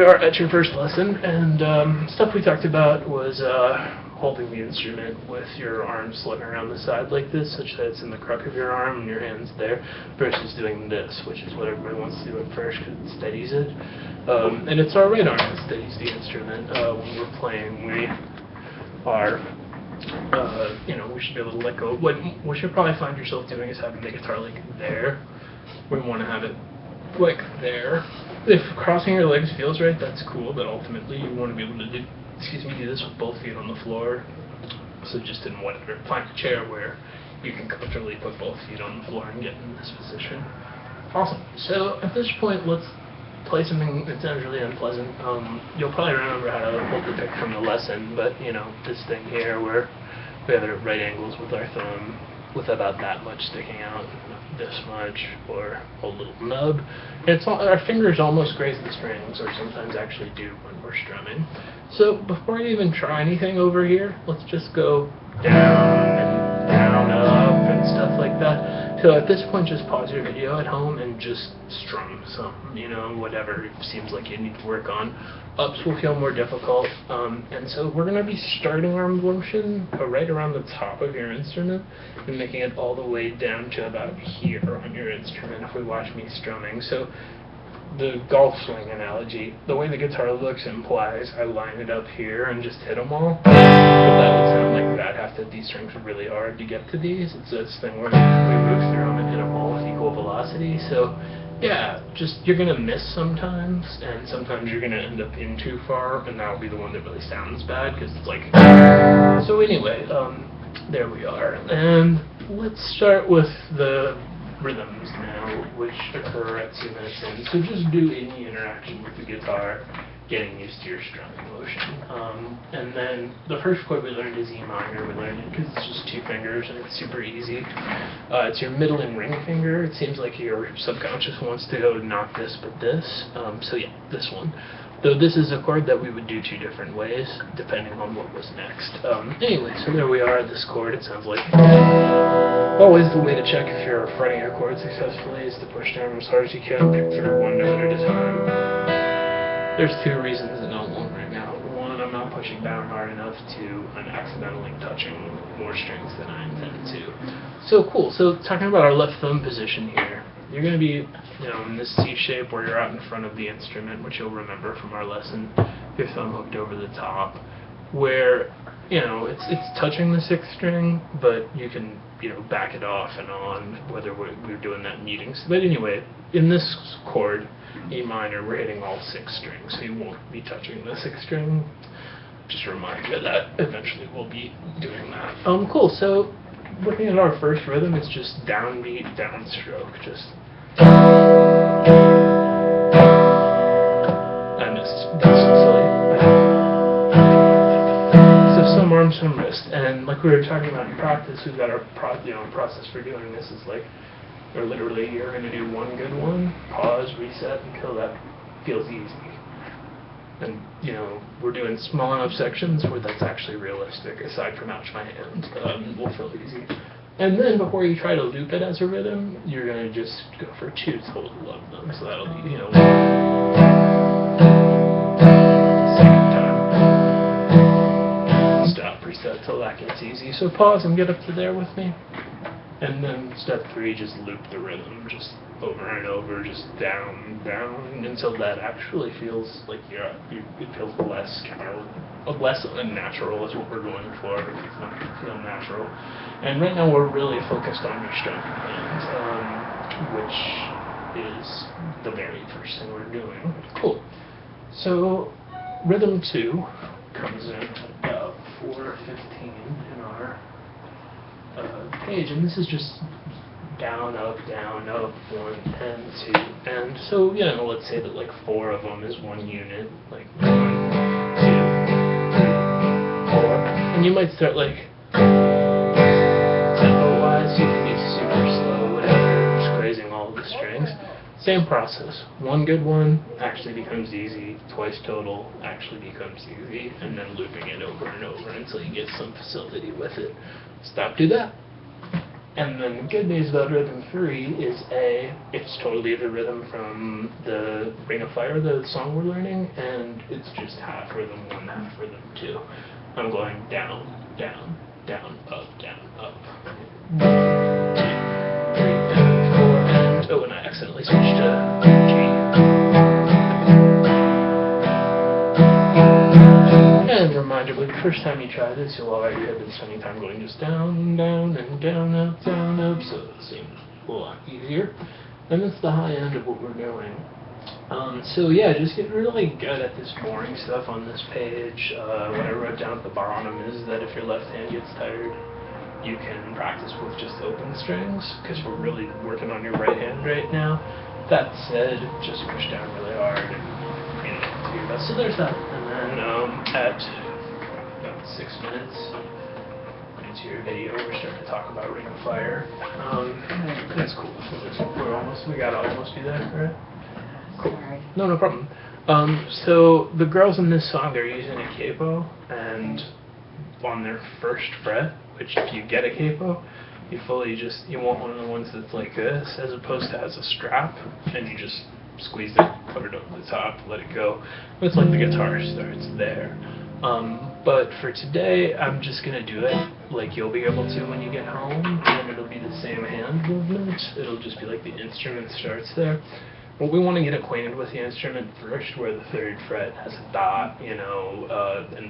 We are at your first lesson, and stuff we talked about was holding the instrument with your arms slung around the side like this, such that it's in the crook of your arm and your hand's there, versus doing this, which is what everybody wants to do at first because it steadies it. And it's our right arm that steadies the instrument. When we're playing, we are, we should be able to let go. What you'll probably find yourself doing is having the guitar like there. We want to have it like there. If crossing your legs feels right, that's cool, but ultimately you want to be able to do this with both feet on the floor. So just in whatever, find a chair where you can comfortably put both feet on the floor and get in this position. Awesome. So at this point, let's play something that sounds really unpleasant. You'll probably remember how to hold the pick from the lesson, but this thing here where we have it at right angles with our thumb, with about that much sticking out, this much, or a little nub. Our fingers almost graze the strings, or sometimes actually do when we're strumming. So before you even try anything over here, let's just go down and down, up, and stuff like that. So at this point, just pause your video at home and just strum some, whatever it seems like you need to work on. Ups will feel more difficult, and so we're going to be starting our motion right around the top of your instrument and making it all the way down to about here on your instrument if we watch me strumming. So the golf swing analogy, the way the guitar looks implies I line it up here and just hit them all. But that would sound like that. Have to these strings are really hard to get to these. It's this thing where we move through them and hit them all with equal velocity. So yeah, you're going to miss sometimes, and sometimes you're going to end up in too far, and that'll be the one that really sounds bad, because it's like... So anyway, there we are. And let's start with the rhythms now, which occur at 2 minutes in. So just do any interaction with the guitar, getting used to your strumming motion. And then the first chord we learned is E minor. We learned it because it's just 2 fingers and it's super easy. It's your middle and ring finger. It seems like your subconscious wants to go not this but this. So yeah, this one. Though this is a chord that we would do 2 different ways, depending on what was next. Anyway, so there we are, this chord, it sounds like... Always the way to check if you're fretting a chord successfully is to push down as hard as you can, pick through 1 note at a time. There's 2 reasons that I won't right now. 1, I'm not pushing down hard enough. 2, I'm accidentally touching more strings than I intend to. So cool, so talking about our left thumb position here. You're going to be, in this C shape where you're out in front of the instrument, which you'll remember from our lesson, your thumb hooked over the top, where, it's touching the 6th string, but you can, back it off and on, whether we're doing that in meetings. But anyway, in this chord, E minor, we're hitting all 6 strings, so you won't be touching the 6th string. Just a reminder that eventually we'll be doing that. Cool, so looking at our first rhythm, it's just downbeat, downstroke, just... I missed. That's silly. So some arm, some wrist, and like we were talking about in practice, we've got our process for doing this is like, or literally, you're going to do 1 good one, pause, reset until that feels easy. And, we're doing small enough sections where that's actually realistic, aside from ouch my hand, will feel easy. And then before you try to loop it as a rhythm, you're going to just go for 2 total of them. So that'll be, second time. Stop, reset till that gets easy. So pause and get up to there with me. And then step 3, just loop the rhythm, just over and over, just down, down, until that actually feels like it feels less unnatural is what we're going for. It's not going to feel natural. And right now we're really focused on your strumming hands, which is the very first thing we're doing. Cool. So rhythm 2 comes in about 4:15 in our page, and this is just down, up, 1, and 2, and so, let's say that like 4 of them is 1 unit, like 1, 2, 3, 4, and you might start like tempo-wise, you can be super slow, whatever, just grazing all of the strings. Same process. 1 good one actually becomes easy, 2 total actually becomes easy, and then looping it over and over until you get some facility with it. Stop, do that. And then the good news about rhythm 3 is it's totally the rhythm from the Ring of Fire, the song we're learning, and it's just half rhythm 1, half rhythm 2. I'm going down, down, down, up, up. 1, 2, 3, and 4, and oh, and I accidentally switched to G. And reminder, the first time you try this, you'll already have been spending time going just down, down, and down, up, so it seems a lot easier. And that's the high end of what we're doing. So yeah, just get really good at this boring stuff on this page. What I wrote down at the bottom is that if your left hand gets tired, you can practice with just open strings, because we're really working on your right hand right now. That said, just push down really hard and do your best. So there's that. And then at about 6 minutes into your video, we're starting to talk about Ring of Fire. That's cool. We gotta almost be there, right? Cool. No problem. So the girls in this song, they're using a capo, and on their first fret, which if you get a capo, you want one of the ones that's like this, as opposed to has a strap, and you just squeeze it, put it over the top, let it go. It's like the guitar starts there. But for today, I'm just gonna do it like you'll be able to when you get home, and it'll be the same hand movement. It'll just be like the instrument starts there. Well, we want to get acquainted with the instrument first, where the 3rd fret has a dot, and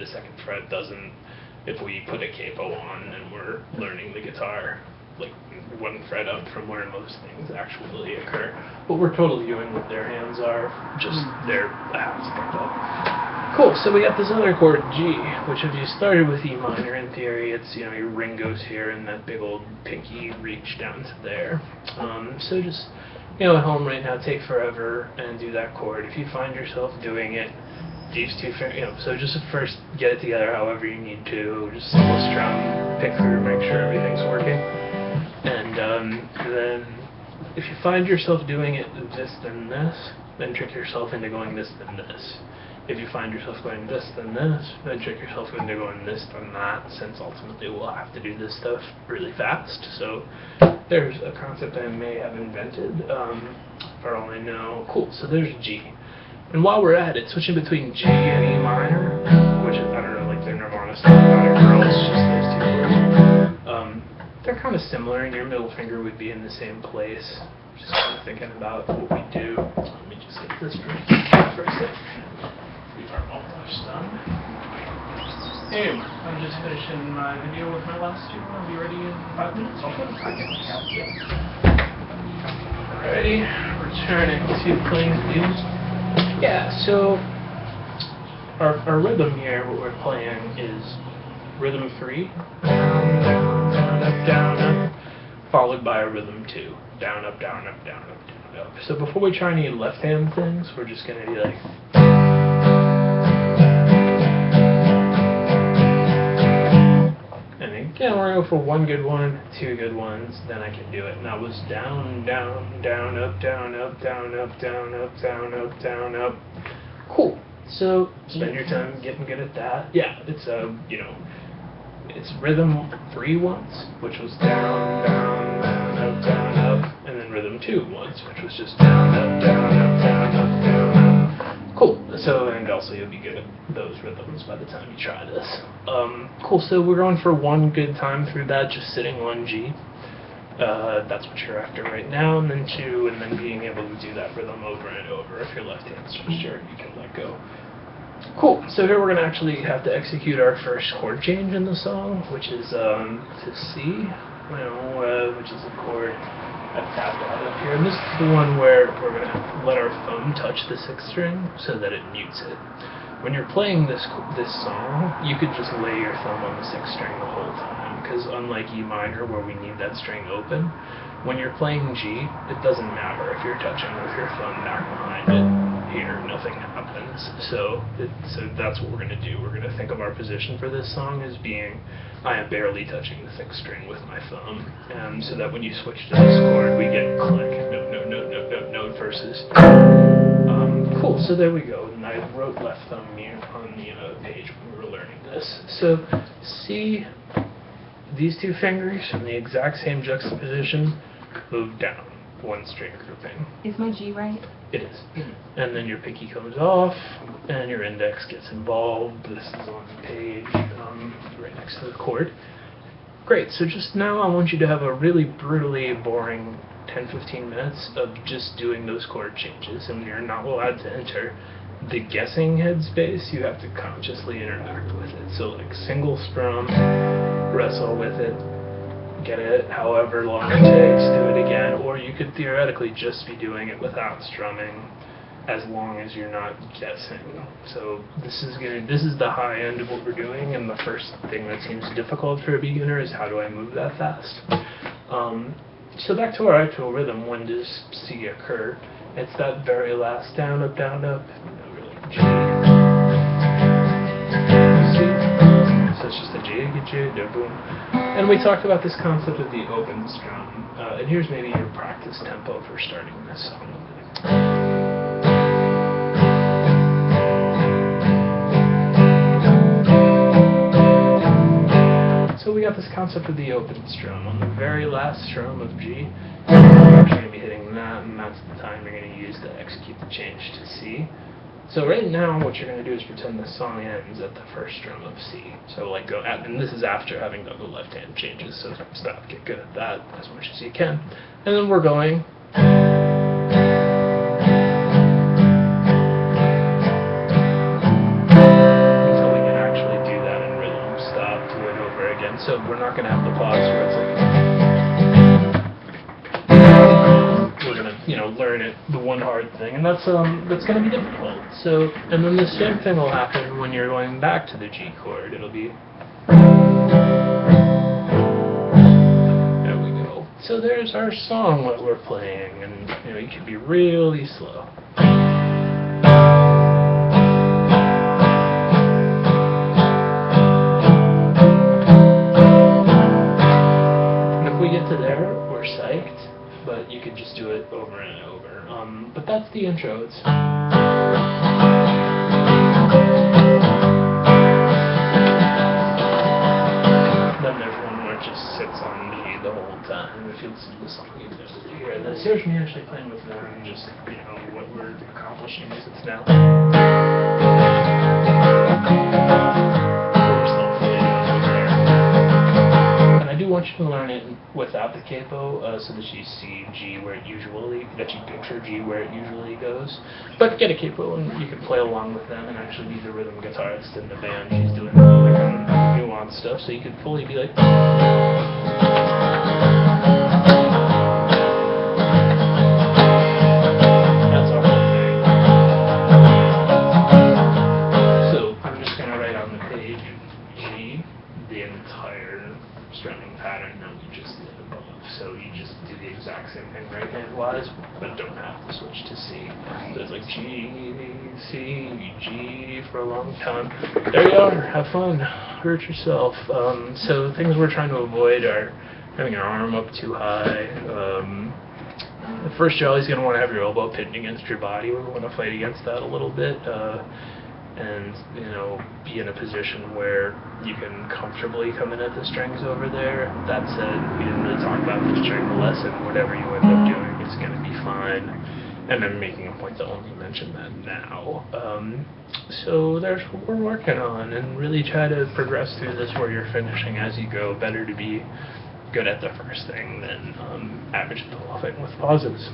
the 2nd fret doesn't. If we put a capo on and we're learning the guitar, like 1 fret up from where most things actually occur. But we're totally doing what their hands are, just their halves picked up. Cool, so we got this other chord, G, which if you started with E minor, in theory, it's, your ring goes here and that big old pinky reach down to there. So just, at home right now, take forever and do that chord. If you find yourself doing it, these two, so just first get it together however you need to, just simple strum, pick through, make sure everything's working. And then if you find yourself doing it this then this, then trick yourself into going this then this. If you find yourself going this then this, then trick yourself into going this then that, since ultimately we'll have to do this stuff really fast. So there's a concept I may have invented, for all I know. Cool, so there's G. And while we're at it, switching between G and E minor, which is, I don't know, like the Nirvana stuff about it, girls, just those 2 chords. They're kind of similar, and your middle finger would be in the same place. Just kind of thinking about what we do. Let me just get this for a sec. We are almost done. Anyway, I'm just finishing my video with my last 2. I'll be ready in 5 minutes. I'll put it back in. Alrighty, returning to playing these. Yeah, so our rhythm here, what we're playing is rhythm 3, down, down, down, up, down, up, followed by a rhythm 2, down, up, down, up, down, up, down, up. So before we try any left hand things, we're just going to be like... And again, we're going to go for 1 good one, 2 good ones, then I can do it. And that was down, down, down, up, down, up, down, up, down, up, down, up, down, up. Cool. So spend your time getting good at that. Yeah, it's it's rhythm 3 once, which was down, down, down, up, down, up, and then rhythm 2 once, which was just down, up, down, up, down, up, down, up. Cool. So, and also you'll be good at those rhythms by the time you try this. Cool. So we're going for 1 good time through that, just sitting on G. That's what you're after right now, and then 2, and then being able to do that rhythm over and over. If your left hand's sure, you can let go. Cool, so here we're going to actually have to execute our first chord change in the song, which is to C, which is a chord I've tapped out up here. And this is the one where we're going to let our thumb touch the 6th string so that it mutes it. When you're playing this song, you could just lay your thumb on the 6th string the whole time, because unlike E minor, where we need that string open, when you're playing G, it doesn't matter if you're touching with your thumb back behind it. Here, nothing happens. So that's what we're going to do. We're going to think of our position for this song as being, I am barely touching the 6th string with my thumb, so that when you switch to this chord, we get click, note, note, note, note, note, note versus. Cool, so there we go. And I wrote left thumb mute on the page when we were learning this. So C, these two fingers in the exact same juxtaposition, move down one string grouping. Is my G right? It is. And then your pinky comes off, and your index gets involved. This is on the page, right next to the chord. Great, so just now I want you to have a really brutally boring 10-15 minutes of just doing those chord changes, and you're not allowed to enter the guessing headspace. You have to consciously interact with it. So like single strum, wrestle with it, get it however long it takes, do it again, or you could theoretically just be doing it without strumming as long as you're not guessing. So this is the high end of what we're doing, and the first thing that seems difficult for a beginner is how do I move that fast? So back to our actual rhythm, when does C occur? It's that very last down, up, really G, C. So it's just a G, G, da, boom. And we talked about this concept of the open strum. And here's maybe your practice tempo for starting this song. So we got this concept of the open strum. On the very last strum of G, you're actually going to be hitting that, and that's the time you're going to use to execute the change to C. So right now, what you're going to do is pretend the song ends at the first strum of C. So like go, and this is after having done the left hand changes, so stop, get good at that as much as you can. And then we're going. So we're not going to have the pause where it's like we're going to, learn it, the one hard thing, and that's going to be difficult. So, and then the same thing will happen when you're going back to the G chord. It'll be there we go. So there's our song that we're playing, and you can be really slow. We're psyched, but you could just do it over and over. But that's the intro. Then there's one where it just sits on G the whole time. If you listen to the song, you can hear this. Here's me actually playing with them, and just what we're accomplishing is it's now. I want you to learn it without the capo, so that you see G where it usually, that you picture G where it usually goes. But get a capo and you can play along with them and actually be the rhythm guitarist in the band. She's doing nuanced stuff, so you could fully be like. That's our whole thing. So I'm just going to write on the page G, the entire strumming pattern that we just did above. So you just do the exact same thing right hand wise, but don't have to switch to C. So it's like G, C, G for a long time. There you are, have fun, hurt yourself. So things we're trying to avoid are having your arm up too high. First, you're always going to want to have your elbow pinned against your body. We want to fight against that a little bit. And be in a position where you can comfortably come in at the strings over there. That said, we didn't really talk about this during the lesson. Whatever you end up doing, it's going to be fine. And I'm making a point to only mention that now. So there's what we're working on, and really try to progress through this where you're finishing as you go. Better to be good at the first thing than average at the whole thing with pauses.